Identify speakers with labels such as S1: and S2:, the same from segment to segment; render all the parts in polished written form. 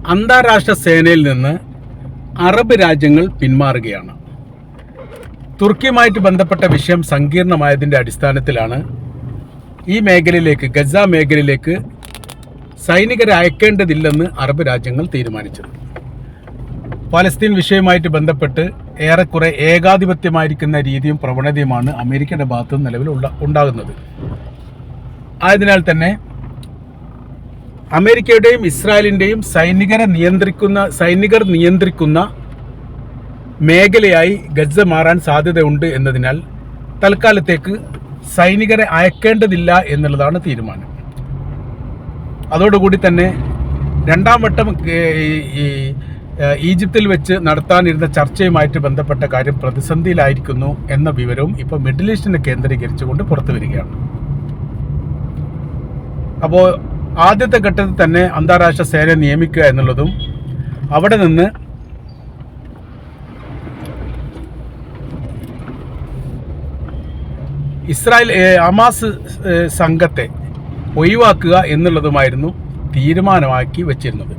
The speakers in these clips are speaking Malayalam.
S1: അന്താരാഷ്ട്ര സേനയിൽ നിന്ന് അറബ് രാജ്യങ്ങൾ പിന്മാറുകയാണ്. തുർക്കിയുമായിട്ട് ബന്ധപ്പെട്ട വിഷയം സങ്കീർണമായതിൻ്റെ അടിസ്ഥാനത്തിലാണ് ഈ മേഖലയിലേക്ക്, ഗസ മേഖലയിലേക്ക് സൈനികരെ അയക്കേണ്ടതില്ലെന്ന് അറബ് രാജ്യങ്ങൾ തീരുമാനിച്ചത്. പലസ്തീൻ വിഷയവുമായിട്ട് ബന്ധപ്പെട്ട് ഏറെക്കുറെ ഏകാധിപത്യമായിരിക്കുന്ന രീതിയും പ്രവണതയുമാണ് അമേരിക്കയുടെ ഭാഗത്ത് നിലവിൽ ഉണ്ടാകുന്നത്. ആയതിനാൽ തന്നെ അമേരിക്കയുടെയും ഇസ്രായേലിൻ്റെയും സൈനികർ നിയന്ത്രിക്കുന്ന മേഖലയായി ഗസ മാറാൻ സാധ്യതയുണ്ട് എന്നതിനാൽ തൽക്കാലത്തേക്ക് സൈനികരെ അയക്കേണ്ടതില്ല എന്നുള്ളതാണ് തീരുമാനം. അതോടുകൂടി തന്നെ രണ്ടാം വട്ടം ഈജിപ്തിൽ വെച്ച് നടത്താനിരുന്ന ചർച്ചയുമായിട്ട് ബന്ധപ്പെട്ട കാര്യം പ്രതിസന്ധിയിലായിരിക്കുന്നു എന്ന വിവരവും ഇപ്പോൾ മിഡിൽ ഈസ്റ്റിനെ കേന്ദ്രീകരിച്ചുകൊണ്ട് പുറത്തു വരികയാണ്. അപ്പോൾ ആദ്യത്തെ ഘട്ടത്തിൽ തന്നെ അന്താരാഷ്ട്ര സേന നിയമിക്കുക എന്നുള്ളതും അവിടെ നിന്ന് ഹമാസ് സംഘത്തെ ഒഴിവാക്കുക എന്നുള്ളതുമായിരുന്നു തീരുമാനമാക്കി വച്ചിരുന്നത്.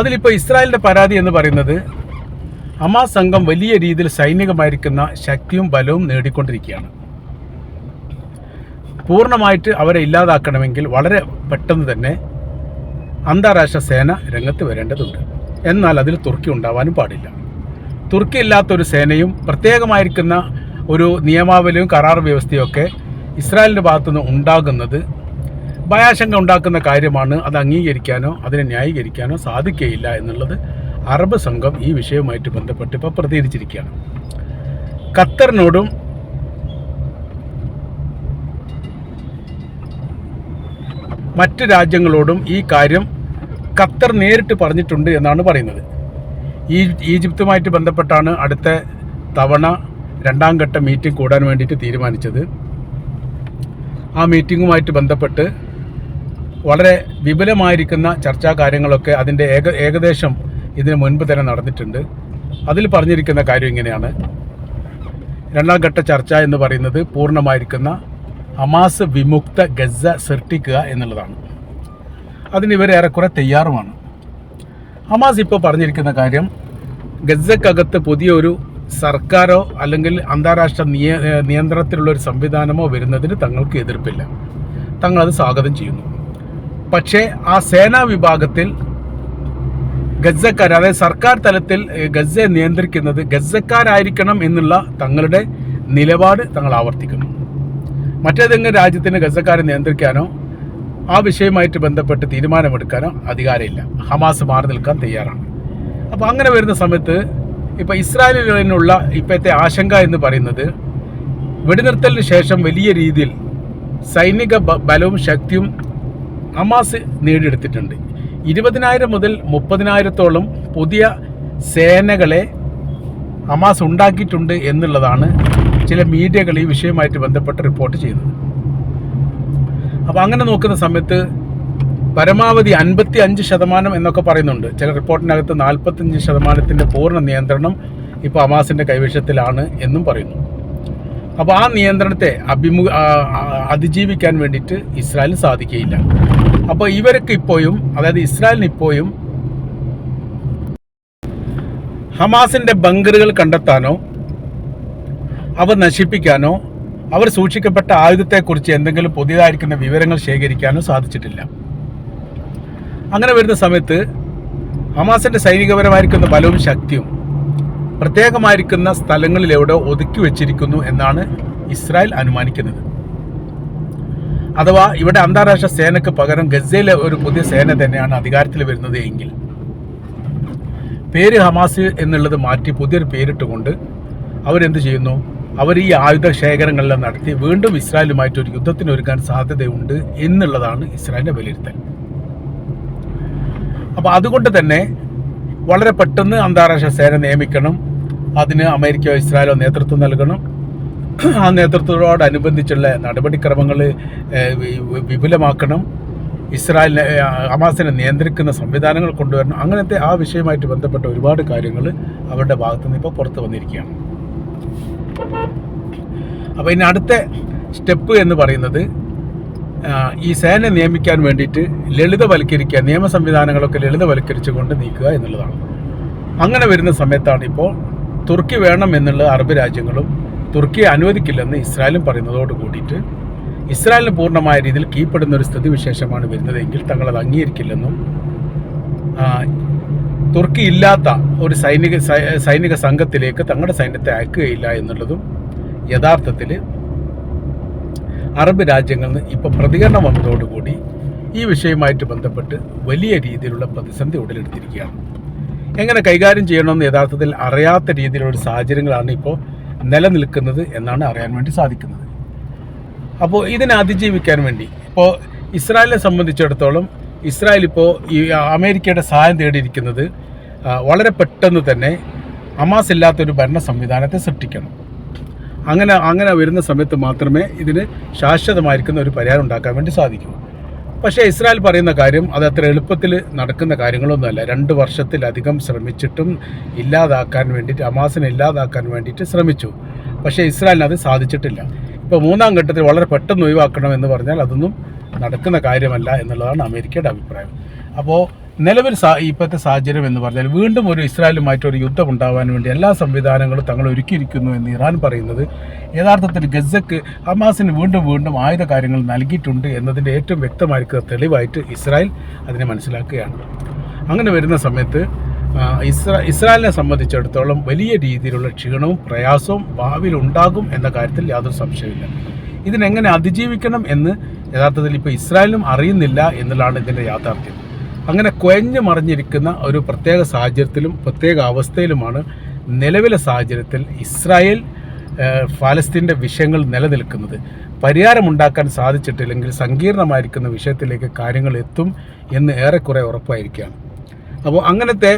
S1: അതിലിപ്പോൾ ഇസ്രായേലിൻ്റെ പരാതി എന്ന് പറയുന്നത് ഹമാസ് സംഘം വലിയ രീതിയിൽ സൈനികമായിരിക്കുന്ന ശക്തിയും ബലവും നേടിക്കൊണ്ടിരിക്കുകയാണ്. പൂർണ്ണമായിട്ട് അവരെ ഇല്ലാതാക്കണമെങ്കിൽ വളരെ പെട്ടെന്ന് തന്നെ അന്താരാഷ്ട്ര സേന രംഗത്ത് വരേണ്ടതുണ്ട്. എന്നാൽ അതിൽ തുർക്കി ഉണ്ടാവാനും പാടില്ല. തുർക്കി ഇല്ലാത്തൊരു സേനയും പ്രത്യേകമായിരിക്കുന്ന ഒരു നിയമാവലിയും കരാർ വ്യവസ്ഥയൊക്കെ ഇസ്രായേലിൻ്റെ ഭാഗത്തുനിന്ന് ഉണ്ടാകുന്നത് ഭയാശങ്ക ഉണ്ടാക്കുന്ന കാര്യമാണ്. അത് അംഗീകരിക്കാനോ അതിനെ ന്യായീകരിക്കാനോ സാധിക്കുകയില്ല എന്നുള്ളത് അറബ് സംഘം ഈ വിഷയവുമായിട്ട് ബന്ധപ്പെട്ട് ഇപ്പോൾ പ്രതികരിച്ചിരിക്കുകയാണ്. ഖത്തറിനോടും മറ്റ് രാജ്യങ്ങളോടും ഈ കാര്യം ഖത്തർ നേരിട്ട് പറഞ്ഞിട്ടുണ്ട് എന്നാണ് പറയുന്നത്. ഈജിപ്തുമായിട്ട് ബന്ധപ്പെട്ടാണ് അടുത്ത തവണ രണ്ടാം ഘട്ട മീറ്റിംഗ് കൂടാൻ വേണ്ടിയിട്ട് തീരുമാനിച്ചത്. ആ മീറ്റിങ്ങുമായിട്ട് ബന്ധപ്പെട്ട് വളരെ വിപുലമായിരിക്കുന്ന ചർച്ചാ കാര്യങ്ങളൊക്കെ അതിൻ്റെ ഏകദേശം ഇതിന് മുൻപ് തന്നെ നടന്നിട്ടുണ്ട്. അതിൽ പറഞ്ഞിരിക്കുന്ന കാര്യം ഇങ്ങനെയാണ്: രണ്ടാം ഘട്ട ചർച്ച എന്ന് പറയുന്നത് പൂർണ്ണമായിരിക്കുന്ന ഹമാസ് വിമുക്ത ഗസ സൃഷ്ടിക്കുക എന്നുള്ളതാണ്. അതിന് ഇവർ ഏറെക്കുറെ തയ്യാറുമാണ്. ഹമാസ് ഇപ്പോൾ പറഞ്ഞിരിക്കുന്ന കാര്യം ഗസക്കകത്ത് പുതിയൊരു സർക്കാരോ അല്ലെങ്കിൽ അന്താരാഷ്ട്ര നിയന്ത്രണത്തിലുള്ള ഒരു സംവിധാനമോ വരുന്നതിന് തങ്ങൾക്ക് എതിർപ്പില്ല. തങ്ങളത് സ്വാഗതം ചെയ്യുന്നു. പക്ഷേ ആ സേനാ വിഭാഗത്തിൽ ഗസക്കാർ, അതായത് സർക്കാർ തലത്തിൽ ഗസയെ നിയന്ത്രിക്കുന്നത് ഗസക്കാരായിരിക്കണം എന്നുള്ള തങ്ങളുടെ നിലപാട് തങ്ങൾ ആവർത്തിക്കുന്നു. മറ്റേതെങ്കിലും രാജ്യത്തിന് ഗസക്കാരെ നിയന്ത്രിക്കാനോ ആ വിഷയവുമായിട്ട് ബന്ധപ്പെട്ട് തീരുമാനമെടുക്കാനോ അധികാരമില്ല. ഹമാസ് മാറി നിൽക്കാൻ തയ്യാറാണ്. അപ്പോൾ അങ്ങനെ വരുന്ന സമയത്ത് ഇപ്പോൾ ഇസ്രായേലിനുള്ള ഇപ്പോഴത്തെ ആശങ്ക എന്ന് പറയുന്നത് വെടിനിർത്തലിന് ശേഷം വലിയ രീതിയിൽ സൈനിക ബലവും ശക്തിയും ഹമാസ് നേടിയെടുത്തിട്ടുണ്ട്. 20,000 മുതൽ 30,000-ഓളം പുതിയ സേനകളെ ഹമാസ് ഉണ്ടാക്കിയിട്ടുണ്ട് എന്നുള്ളതാണ് ചില മീഡിയകൾ ഈ വിഷയവുമായിട്ട് ബന്ധപ്പെട്ട് റിപ്പോർട്ട് ചെയ്യുന്നത്. അപ്പോൾ അങ്ങനെ നോക്കുന്ന സമയത്ത് പരമാവധി 55% എന്നൊക്കെ പറയുന്നുണ്ട്. ചില റിപ്പോർട്ടിനകത്ത് 45% പൂർണ്ണ നിയന്ത്രണം ഇപ്പോൾ ഹമാസിൻ്റെ കൈവശത്തിലാണ് എന്നും പറയുന്നു. അപ്പോൾ ആ നിയന്ത്രണത്തെ അതിജീവിക്കാൻ വേണ്ടിയിട്ട് ഇസ്രായേലിന് സാധിക്കുകയില്ല. അപ്പോൾ ഇവർക്ക് ഇപ്പോഴും, അതായത് ഇസ്രായേലിന് ഇപ്പോഴും ഹമാസിൻ്റെ ബങ്കറുകൾ കണ്ടെത്താനോ അവ നശിപ്പിക്കാനോ അവർ സൂക്ഷിക്കപ്പെട്ട ആയുധത്തെക്കുറിച്ച് എന്തെങ്കിലും പുതിയതായിരിക്കുന്ന വിവരങ്ങൾ ശേഖരിക്കാനോ സാധിച്ചിട്ടില്ല. അങ്ങനെ വരുന്ന സമയത്ത് ഹമാസിൻ്റെ സൈനികപരമായിരിക്കുന്ന ബലവും ശക്തിയും പ്രത്യേകമായിരിക്കുന്ന സ്ഥലങ്ങളിലെവിടെ ഒതുക്കി വെച്ചിരിക്കുന്നു എന്നാണ് ഇസ്രായേൽ അനുമാനിക്കുന്നത്. അഥവാ ഇവിടെ അന്താരാഷ്ട്ര സേനയ്ക്ക് പകരം ഗസയിലെ ഒരു പുതിയ സേന തന്നെയാണ് അധികാരത്തിൽ വരുന്നത് എങ്കിൽ പേര് ഹമാസ് എന്നുള്ളത് മാറ്റി പുതിയൊരു പേരിട്ടുകൊണ്ട് അവരെന്ത് ചെയ്യുന്നു? അവർ ഈ ആയുധ ശേഖരങ്ങളെല്ലാം നടത്തി വീണ്ടും ഇസ്രായേലുമായിട്ട് ഒരു യുദ്ധത്തിന് ഒരുക്കാൻ സാധ്യതയുണ്ട് എന്നുള്ളതാണ് ഇസ്രായേലിൻ്റെ വിലയിരുത്തൽ. അപ്പോൾ അതുകൊണ്ട് തന്നെ വളരെ പെട്ടെന്ന് അന്താരാഷ്ട്ര സേന നിയമിക്കണം. അതിന് അമേരിക്കയോ ഇസ്രായേലോ നേതൃത്വം നൽകണം. ആ നേതൃത്വത്തോടനുബന്ധിച്ചുള്ള നടപടിക്രമങ്ങൾ വിപുലമാക്കണം. ഇസ്രായേലിനെ, ഹമാസിനെ നിയന്ത്രിക്കുന്ന സംവിധാനങ്ങൾ കൊണ്ടുവരണം. അങ്ങനത്തെ ആ വിഷയവുമായിട്ട് ബന്ധപ്പെട്ട ഒരുപാട് കാര്യങ്ങൾ അവരുടെ ഭാഗത്തുനിന്ന് ഇപ്പോൾ പുറത്ത് വന്നിരിക്കുകയാണ്. അപ്പോൾ ഇനി അടുത്ത സ്റ്റെപ്പ് എന്ന് പറയുന്നത് ഈ സേന നിയമിക്കാൻ വേണ്ടിയിട്ട് ലളിതവൽക്കരിക്കുക, നിയമ സംവിധാനങ്ങളൊക്കെ ലളിതവൽക്കരിച്ചുകൊണ്ട് നീക്കുക എന്നുള്ളതാണ്. അങ്ങനെ വരുന്ന സമയത്താണ് ഇപ്പോൾ തുർക്കി വേണം എന്നുള്ള അറബ് രാജ്യങ്ങളും തുർക്കിയെ അനുവദിക്കില്ലെന്ന് ഇസ്രായേലും പറയുന്നതോട് കൂടിയിട്ട് ഇസ്രായേലിന് പൂർണ്ണമായ രീതിയിൽ കീഴ്പ്പെടുന്ന ഒരു സ്ഥിതിവിശേഷമാണ് വരുന്നതെങ്കിൽ തങ്ങളത് അംഗീകരിക്കില്ലെന്നും തുർക്കി ഇല്ലാത്ത ഒരു സൈനിക സംഘത്തിലേക്ക് തങ്ങളുടെ സൈന്യത്തെ അയക്കുകയില്ല എന്നുള്ളതും യഥാർത്ഥത്തിൽ അറബ് രാജ്യങ്ങളിൽ നിന്ന് ഇപ്പോൾ പ്രതികരണം വന്നതോടുകൂടി ഈ വിഷയവുമായിട്ട് ബന്ധപ്പെട്ട് വലിയ രീതിയിലുള്ള പ്രതിസന്ധി ഉടലെടുത്തിരിക്കുകയാണ്. എങ്ങനെ കൈകാര്യം ചെയ്യണമെന്ന് യഥാർത്ഥത്തിൽ അറിയാത്ത രീതിയിലുള്ള സാഹചര്യങ്ങളാണ് ഇപ്പോൾ നിലനിൽക്കുന്നത് എന്നാണ് അറിയാൻ വേണ്ടി സാധിക്കുന്നത്. അപ്പോൾ ഇതിനെ അതിജീവിക്കാൻ വേണ്ടി ഇപ്പോൾ ഇസ്രായേലിനെ സംബന്ധിച്ചിടത്തോളം ഇസ്രായേൽ ഇപ്പോൾ ഈ അമേരിക്കയുടെ സഹായം തേടിയിരിക്കുന്നത് വളരെ പെട്ടെന്ന് തന്നെ ഹമാസ് ഇല്ലാത്തൊരു ഭരണ സംവിധാനത്തെ സൃഷ്ടിക്കണം. അങ്ങനെ വരുന്ന സമയത്ത് മാത്രമേ ഇതിന് ശാശ്വതമായിരിക്കുന്ന ഒരു പരിഹാരം ഉണ്ടാക്കാൻ വേണ്ടി സാധിക്കൂ. പക്ഷേ ഇസ്രായേൽ പറയുന്ന കാര്യം അത് അത്ര എളുപ്പത്തിൽ നടക്കുന്ന കാര്യങ്ങളൊന്നുമല്ല. 2 വർഷത്തിലധികം ശ്രമിച്ചിട്ടും ഇല്ലാതാക്കാൻ വേണ്ടിയിട്ട്, ഹമാസിനെ ഇല്ലാതാക്കാൻ വേണ്ടിയിട്ട് ശ്രമിച്ചു. പക്ഷേ ഇസ്രായേലിന് അത് സാധിച്ചിട്ടില്ല. ഇപ്പോൾ 3ാം ഘട്ടത്തിൽ വളരെ പെട്ടെന്ന് ഒഴിവാക്കണമെന്ന് പറഞ്ഞാൽ അതൊന്നും നടക്കുന്ന കാര്യമല്ല എന്നുള്ളതാണ് അമേരിക്കയുടെ അഭിപ്രായം. അപ്പോൾ നിലവിൽ ഇപ്പോഴത്തെ സാഹചര്യം എന്ന് പറഞ്ഞാൽ വീണ്ടും ഒരു ഇസ്രായേലുമായിട്ടൊരു യുദ്ധം ഉണ്ടാകാൻ വേണ്ടി എല്ലാ സംവിധാനങ്ങളും തങ്ങൾ ഒരുക്കിയിരിക്കുന്നു എന്ന് ഇറാൻ പറയുന്നത് യഥാർത്ഥത്തിൽ ഗസക്ക് ഹമാസിന് വീണ്ടും ആയുധ കാര്യങ്ങൾ നൽകിയിട്ടുണ്ട് എന്നതിൻ്റെ ഏറ്റവും വ്യക്തമായിരിക്കുന്ന തെളിവായിട്ട് ഇസ്രായേൽ അതിനെ മനസ്സിലാക്കുകയാണ്. അങ്ങനെ വരുന്ന സമയത്ത് ഇസ്രായേലിനെ സംബന്ധിച്ചിടത്തോളം വലിയ രീതിയിലുള്ള ക്ഷീണവും പ്രയാസവും ഭാവിയിൽ ഉണ്ടാകും എന്ന കാര്യത്തിൽ യാതൊരു സംശയമില്ല. ഇതിനെങ്ങനെ അതിജീവിക്കണം എന്ന് യഥാർത്ഥത്തിൽ ഇപ്പോൾ ഇസ്രായേലും അറിയുന്നില്ല എന്നുള്ളതാണ് ഇതിൻ്റെ യാഥാർത്ഥ്യം. അങ്ങനെ കുഴഞ്ഞു മറിഞ്ഞിരിക്കുന്ന ഒരു പ്രത്യേക സാഹചര്യത്തിലും പ്രത്യേക അവസ്ഥയിലുമാണ് നിലവിലെ സാഹചര്യത്തിൽ ഇസ്രായേൽ ഫലസ്തീൻ്റെ വിഷയങ്ങൾ നിലനിൽക്കുന്നത്. പരിഹാരമുണ്ടാക്കാൻ സാധിച്ചിട്ടില്ലെങ്കിൽ സങ്കീർണമായിരിക്കുന്ന വിഷയത്തിലേക്ക് കാര്യങ്ങൾ എത്തും എന്ന് ഏറെക്കുറെ ഉറപ്പായിരിക്കുകയാണ്. അപ്പോൾ അങ്ങനത്തെ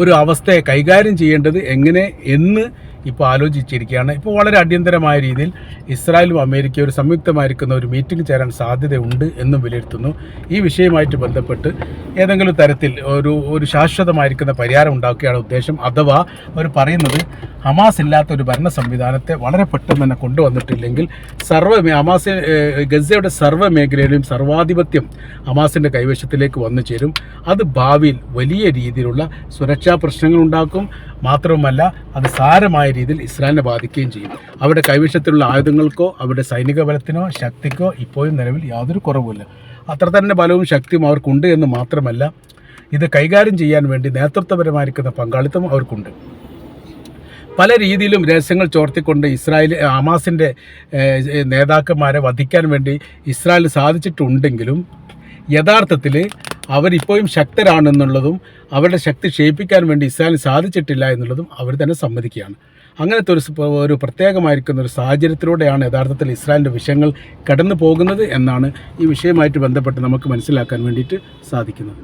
S1: ഒരു അവസ്ഥയെ കൈകാര്യം ചെയ്യേണ്ടത് എങ്ങനെ എന്ന് ഇപ്പോൾ ആലോചിച്ചിരിക്കുകയാണ്. ഇപ്പോൾ വളരെ അടിയന്തരമായ രീതിയിൽ ഇസ്രായേലും അമേരിക്കയും ഒരു സംയുക്തമായിരിക്കുന്ന ഒരു മീറ്റിംഗ് ചേരാൻ സാധ്യതയുണ്ട് എന്നും വിലയിരുത്തുന്നു. ഈ വിഷയവുമായിട്ട് ബന്ധപ്പെട്ട് ഏതെങ്കിലും തരത്തിൽ ഒരു ശാശ്വതമായിരിക്കുന്ന പരിഹാരം ഉണ്ടാക്കുകയാണ് ഉദ്ദേശം. അഥവാ അവർ പറയുന്നത് ഹമാസ് ഇല്ലാത്ത ഒരു ഭരണ സംവിധാനത്തെ വളരെ പെട്ടെന്ന് തന്നെ കൊണ്ടുവന്നിട്ടില്ലെങ്കിൽ ഗസയുടെ സർവ്വ മേഖലയിലും സർവാധിപത്യം ഹമാസിൻ്റെ കൈവശത്തിലേക്ക് വന്നു ചേരും. അത് ഭാവിയിൽ വലിയ രീതിയിലുള്ള സുരക്ഷാ പ്രശ്നങ്ങൾ ഉണ്ടാക്കും. മാത്രവുമല്ല അത് സാരമായ രീതിയിൽ ഇസ്രായേലിനെ ബാധിക്കുകയും ചെയ്യും. അവരുടെ കൈവശത്തിലുള്ള ആയുധങ്ങൾക്കോ അവരുടെ സൈനിക ബലത്തിനോ ശക്തിക്കോ ഇപ്പോഴും നിലവിൽ യാതൊരു കുറവുമില്ല. അത്ര തന്നെ ബലവും ശക്തിയും അവർക്കുണ്ട് എന്ന് മാത്രമല്ല ഇത് കൈകാര്യം ചെയ്യാൻ വേണ്ടി നേതൃത്വപരമായിരിക്കുന്ന പങ്കാളിത്തം അവർക്കുണ്ട്. പല രീതിയിലും രഹസ്യങ്ങൾ ചോർത്തിക്കൊണ്ട് ഹമാസിൻ്റെ നേതാക്കന്മാരെ വധിക്കാൻ വേണ്ടി ഇസ്രായേലിന് സാധിച്ചിട്ടുണ്ടെങ്കിലും യഥാർത്ഥത്തിൽ അവരിപ്പോഴും ശക്തരാണെന്നുള്ളതും അവരുടെ ശക്തി ക്ഷയിപ്പിക്കാൻ വേണ്ടി ഇസ്രായേലിന് സാധിച്ചിട്ടില്ല എന്നുള്ളതും അവർ തന്നെ സമ്മതിക്കുകയാണ്. അങ്ങനത്തെ ഒരു പ്രത്യേകമായിരിക്കുന്ന ഒരു സാഹചര്യത്തിലൂടെയാണ് യഥാർത്ഥത്തിൽ ഇസ്രായേലിൻ്റെ വിഷയങ്ങൾ കടന്നു പോകുന്നത് എന്നാണ് ഈ വിഷയമായിട്ട് ബന്ധപ്പെട്ട് നമുക്ക് മനസ്സിലാക്കാൻ വേണ്ടിയിട്ട് സാധിക്കുന്നത്.